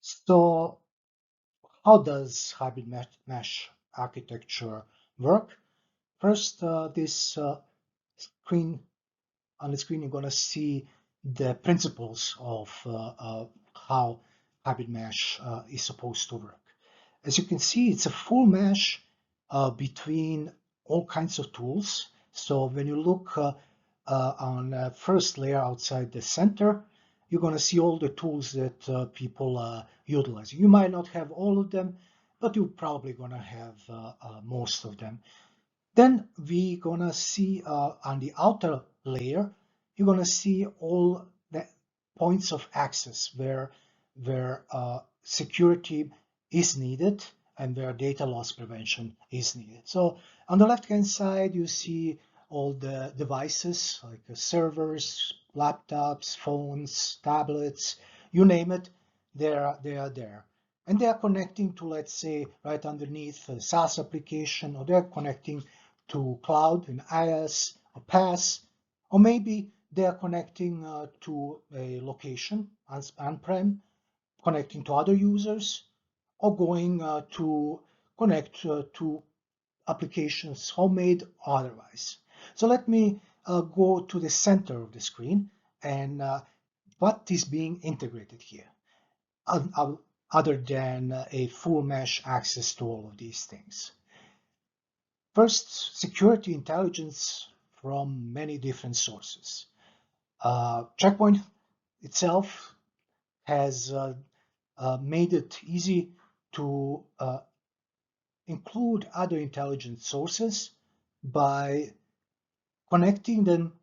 So how does hybrid mesh architecture work? First, this screen on the screen, you're going to see the principles of how hybrid mesh is supposed to work. As you can see, it's a full mesh between all kinds of tools. So when you look on the first layer outside the center, you're going to see all the tools that people are utilizing. You might not have all of them, but you're probably going to have most of them. Then we're going to see on the outer layer, you're going to see all the points of access where security is needed and where data loss prevention is needed. So on the left-hand side, you see all the devices like servers, laptops, phones, tablets, you name it, they are there. And they are connecting to, let's say, right underneath a SaaS application, or they're connecting to cloud in IaaS or PaaS, or maybe they are connecting to a location on-prem, connecting to other users, or going to connect to applications, homemade or otherwise. So let me go to the center of the screen and what is being integrated here, other than a full mesh access to all of these things. First, security intelligence from many different sources. Checkpoint itself has made it easy to include other intelligence sources by connecting them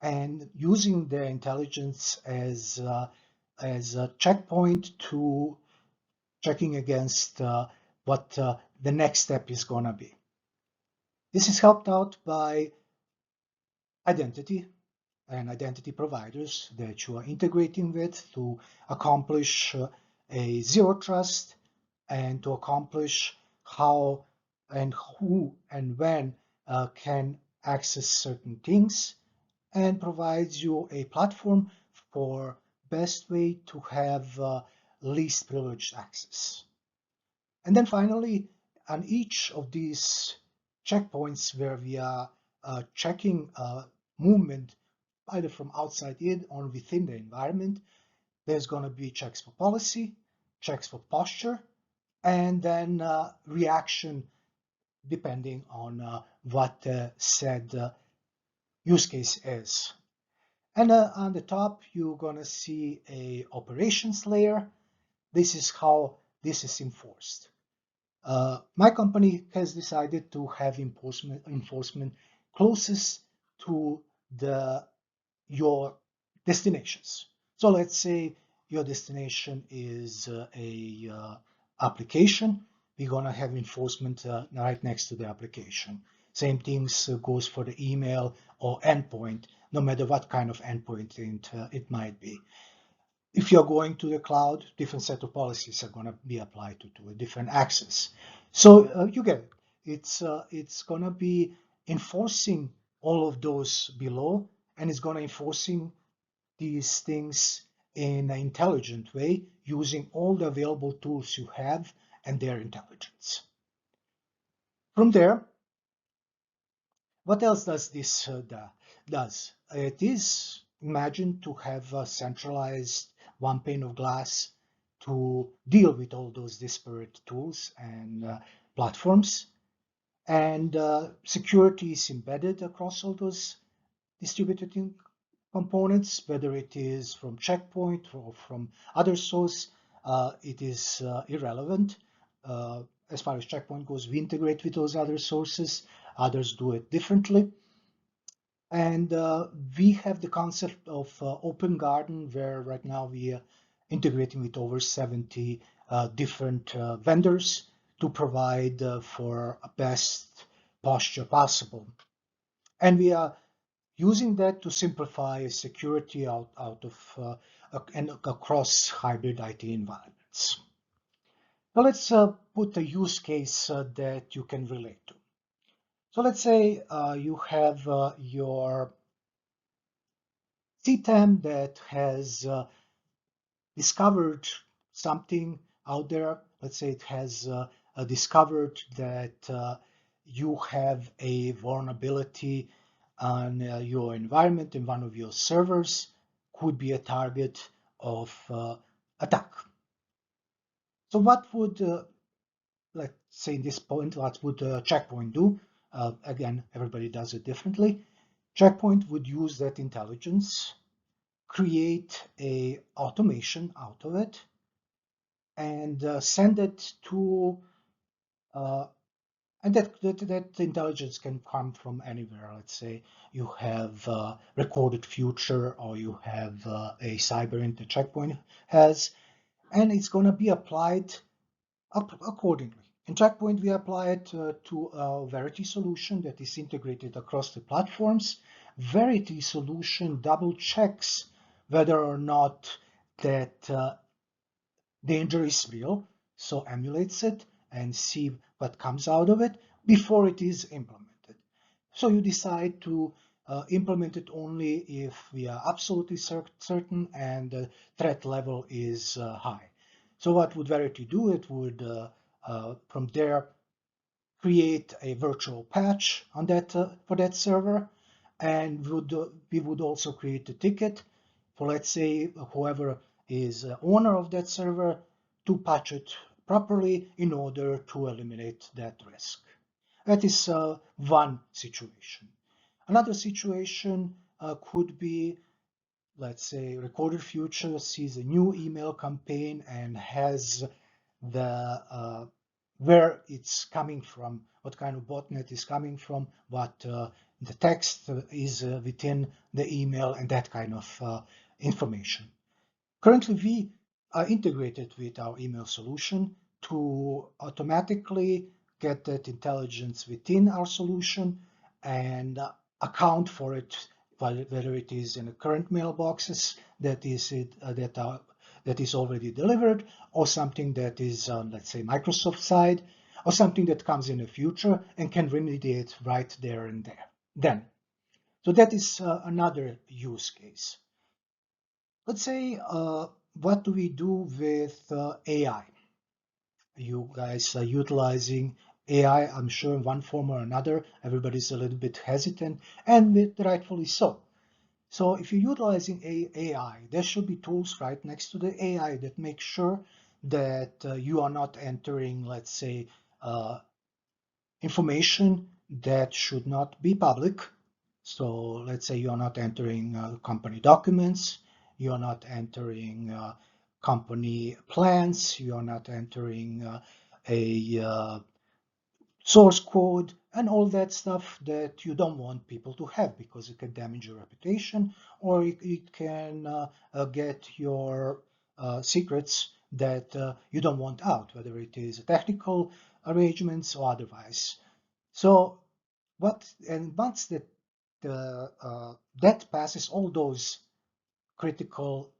and using their intelligence as a checkpoint to checking against what the next step is going to be. This is helped out by identity and identity providers that you are integrating with to accomplish a zero trust and to accomplish how and who and when can access certain things, and provides you a platform for best way to have least privileged access. And then finally, on each of these checkpoints where we are checking movement either from outside in or within the environment, there's going to be checks for policy, checks for posture, and then reaction depending on what said use case is. And on the top, you're going to see a operations layer. This is how this is enforced. My company has decided to have enforcement closest to your destinations. So let's say your destination is a application. We're going to have enforcement right next to the application. Same things goes for the email or endpoint, no matter what kind of endpoint it might be. If you're going to the cloud, different set of policies are going to be applied to a different access. So you get it. It's going to be enforcing all of those below, and it's going to enforcing these things in an intelligent way using all the available tools you have and their intelligence. From there, what else does this does? It is imagined to have a centralized one pane of glass to deal with all those disparate tools and platforms. And security is embedded across all those distributed components, whether it is from checkpoint or from other source, it is irrelevant. As far as checkpoint goes, we integrate with those other sources. Others do it differently. And we have the concept of open garden, where right now we are integrating with over 70 different vendors to provide for a best posture possible. And we are using that to simplify security out of and across hybrid IT environments. Now let's put a use case that you can relate to. So let's say you have your CTEM that has discovered something out there, let's say it has discovered that you have a vulnerability on your environment in one of your servers, could be a target of attack. So what would, let's say in this point, what would Checkpoint do? Again, everybody does it differently. Checkpoint would use that intelligence, create a automation out of it, and send it to, uh, and that intelligence can come from anywhere. Let's say you have recorded future, or you have a cyber int the Checkpoint has, and it's going to be applied accordingly. In Checkpoint, we apply it to a Verity solution that is integrated across the platforms. Verity solution double checks whether or not that danger is real, so emulates it and see what comes out of it before it is implemented. So you decide to implement it only if we are absolutely certain and the threat level is high. So what would Verity do? It would, from there, create a virtual patch on that for that server, and we would also create a ticket for, let's say, whoever is owner of that server to patch it properly in order to eliminate that risk. That is one situation. Another situation could be, let's say, Recorded Future sees a new email campaign and has the where it's coming from, what kind of botnet is coming from, what the text is within the email, and that kind of information. Currently, we are integrated with our email solution to automatically get that intelligence within our solution and account for it, whether it is in the current mailboxes that is already delivered, or something that is on, let's say, Microsoft side, or something that comes in the future and can remediate right there and there. Then, so that is another use case. Let's say, what do we do with AI? You guys are utilizing AI, I'm sure, in one form or another. Everybody's a little bit hesitant, and rightfully so. So if you're utilizing AI, there should be tools right next to the AI that make sure that you are not entering, let's say, information that should not be public. So let's say you're not entering company documents, you're not entering company plans, you're not entering a source code, and all that stuff that you don't want people to have because it can damage your reputation, or it can get your secrets that you don't want out, whether it is technical arrangements or otherwise. So once that passes all those critical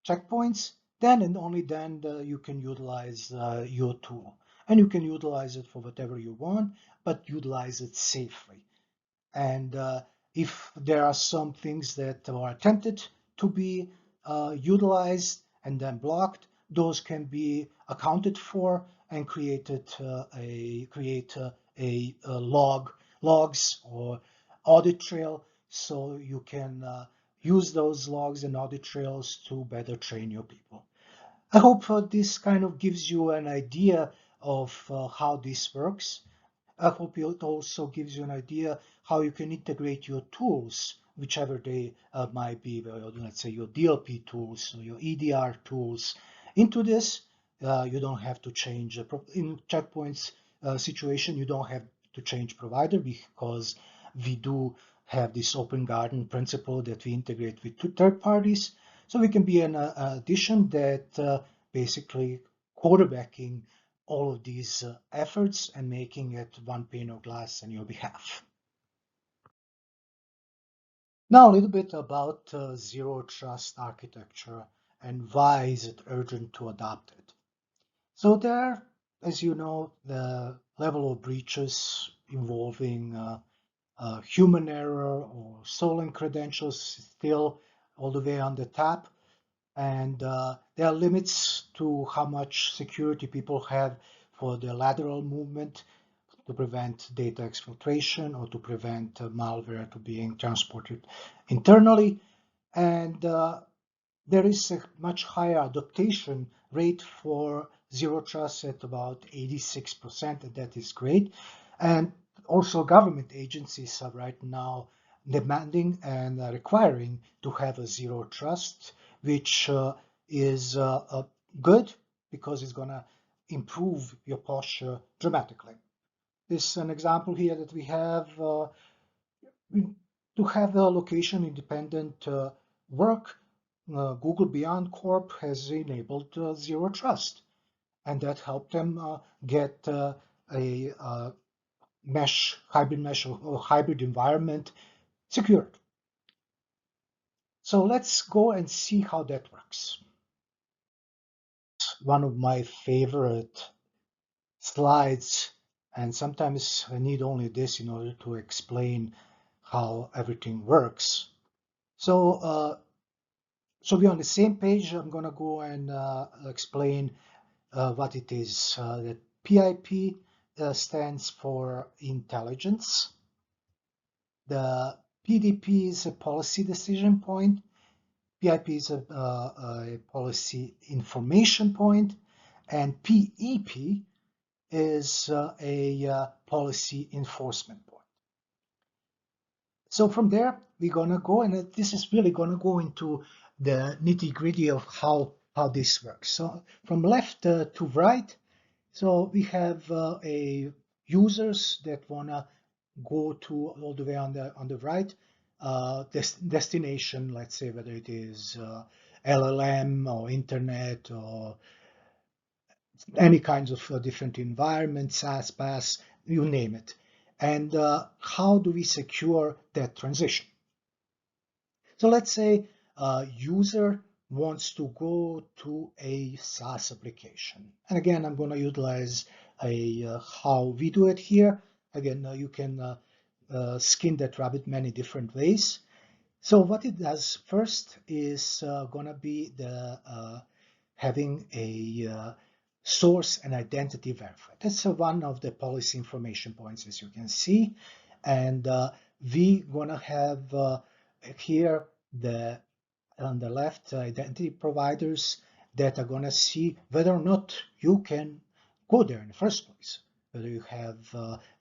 checkpoints, then and only then you can utilize your tool. And you can utilize it for whatever you want, but utilize it safely. And if there are some things that are attempted to be utilized and then blocked, those can be accounted for and create a logs or audit trail, so you can use those logs and audit trails to better train your people. I hope this kind of gives you an idea of how this works. I hope it also gives you an idea how you can integrate your tools, whichever they might be, let's say your DLP tools or your EDR tools, into this. You don't have to change, in Checkpoint's situation, you don't have to change provider because we do have this open garden principle that we integrate with two third parties. So we can be an addition that basically quarterbacking all of these efforts and making it one pane of glass on your behalf. Now a little bit about zero trust architecture and why is it urgent to adopt it. So there, as you know, the level of breaches involving human error or stolen credentials is still all the way on the top. And there are limits to how much security people have for the lateral movement to prevent data exfiltration or to prevent malware to being transported internally. And there is a much higher adoption rate for zero trust at about 86%, and that is great. And also government agencies are right now demanding and requiring to have a zero trust, which is good because it's going to improve your posture dramatically. This is an example here that we have to have a location independent work. Google Beyond Corp has enabled zero trust, and that helped them get a hybrid mesh or hybrid environment secured. So let's go and see how that works. One of my favorite slides, and sometimes I need only this in order to explain how everything works. So we're on the same page. I'm going to go and explain what it is. The PIP stands for intelligence. The PDP is a policy decision point. PIP is a policy information point. And PEP is a policy enforcement point. So from there, we're going to go, and this is really going to go into the nitty-gritty of how this works. So from left to right, so we have a users that want to go to all the way on the right, destination, let's say whether it is LLM or internet or any kinds of different environments, SaaS, PaaS, you name it. And how do we secure that transition? So let's say a user wants to go to a SaaS application. And again, I'm going to utilize how we do it here. Again, you can skin that rabbit many different ways. So what it does first is going to be the having a source and identity verified. That's one of the policy information points, as you can see. And we going to have here the on the left identity providers that are going to see whether or not you can go there in the first place, whether you have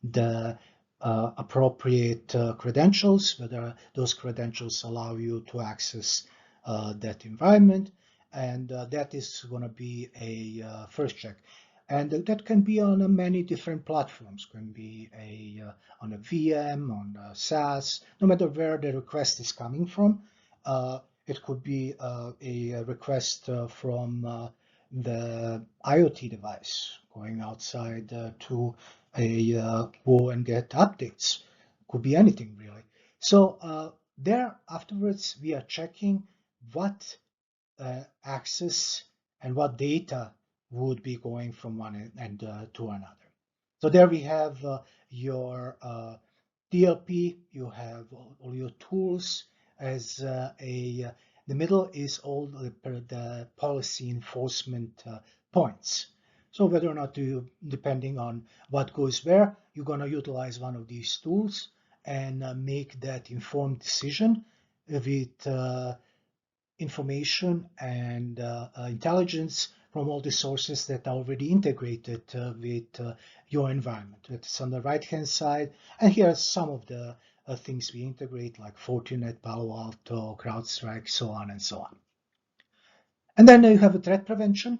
the appropriate credentials, whether those credentials allow you to access that environment, and that is going to be a first check. And that can be on many different platforms. Can be on a VM, on a SaaS, no matter where the request is coming from. It could be a request from the IoT device going outside to go and get updates. Could be anything really. So there afterwards we are checking what access and what data would be going from one end to another. So there we have your DLP, you have all your tools as the middle is all the policy enforcement points. So whether or not you, depending on what goes where, you're going to utilize one of these tools and make that informed decision with information and intelligence from all the sources that are already integrated with your environment. It's on the right-hand side. And here are some of the things we integrate, like Fortinet, Palo Alto, CrowdStrike, so on and so on. And then you have a threat prevention,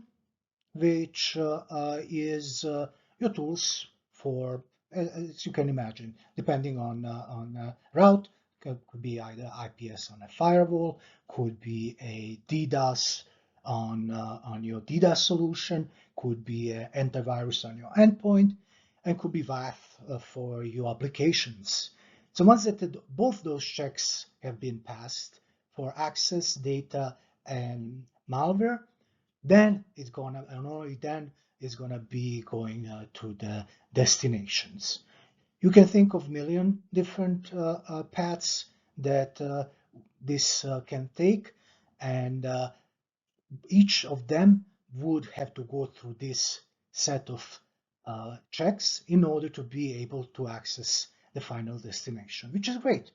which is your tools for, as you can imagine, depending on route, could be either IPS on a firewall, could be a DDoS on your DDoS solution, could be an antivirus on your endpoint, and could be WAF for your applications. So once that both those checks have been passed for access, data, and malware, then it's gonna, and only then it's gonna be going to the destinations. You can think of million different paths that this can take, and each of them would have to go through this set of checks in order to be able to access the final destination, which is great.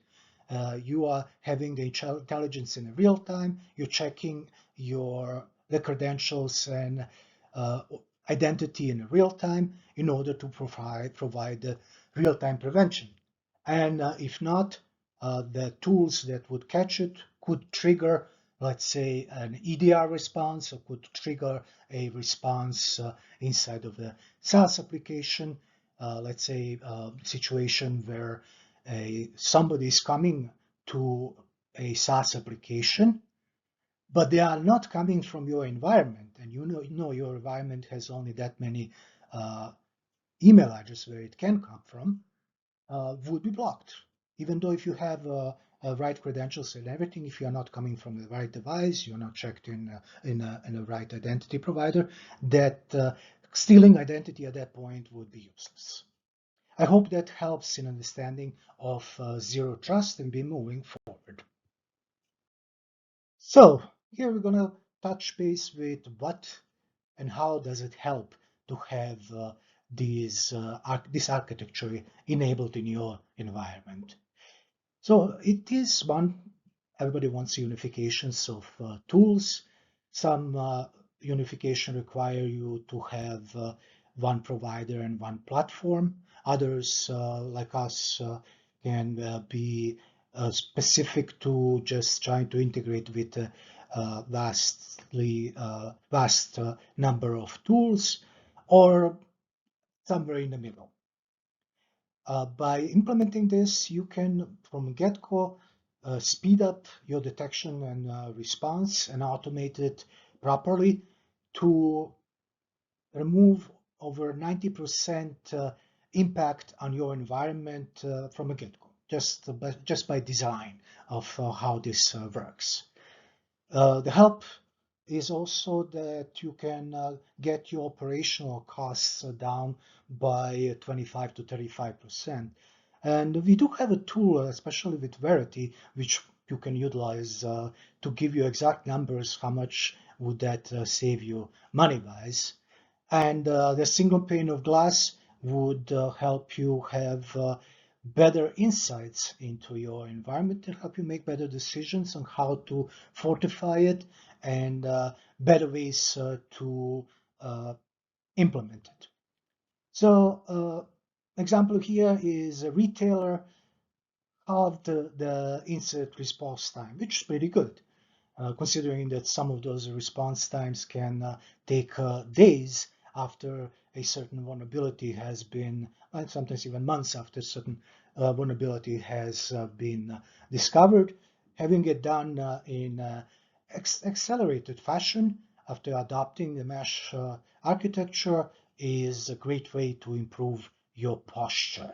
You are having the intelligence in real time. You're checking the credentials and uh, identity in real time in order to provide the real-time prevention. And if not, the tools that would catch it could trigger, let's say, an EDR response, or could trigger a response inside of the SaaS application. Let's say a situation where somebody is coming to a SaaS application, but they are not coming from your environment, and you know your environment has only that many uh, email addresses where it can come from, would be blocked. Even though if you have right credentials and everything, if you are not coming from the right device, you're not checked in a right identity provider, that stealing identity at that point would be useless. I hope that helps in understanding of zero trust and be moving forward. So here we're gonna touch base with what and how does it help to have this architecture enabled in your environment. So it is one, everybody wants unifications of tools. Some unification require you to have one provider and one platform. Others, like us, can be specific to just trying to integrate with a vast number of tools, or somewhere in the middle. By implementing this, you can, from get-go, speed up your detection and response and automate it properly to remove over 90% impact on your environment from a get-go, just by design of how this works. The help is also that you can get your operational costs down by 25 to 35%. And we do have a tool, especially with Verity, which you can utilize to give you exact numbers, how much would that save you money-wise. And the single pane of glass would help you have better insights into your environment to help you make better decisions on how to fortify it and better ways to implement it. So example here is a retailer halved the incident response time, which is pretty good. Considering that some of those response times can take days after a certain vulnerability has been, and sometimes even months after certain vulnerability has been discovered. Having it done in accelerated fashion after adopting the mesh architecture is a great way to improve your posture.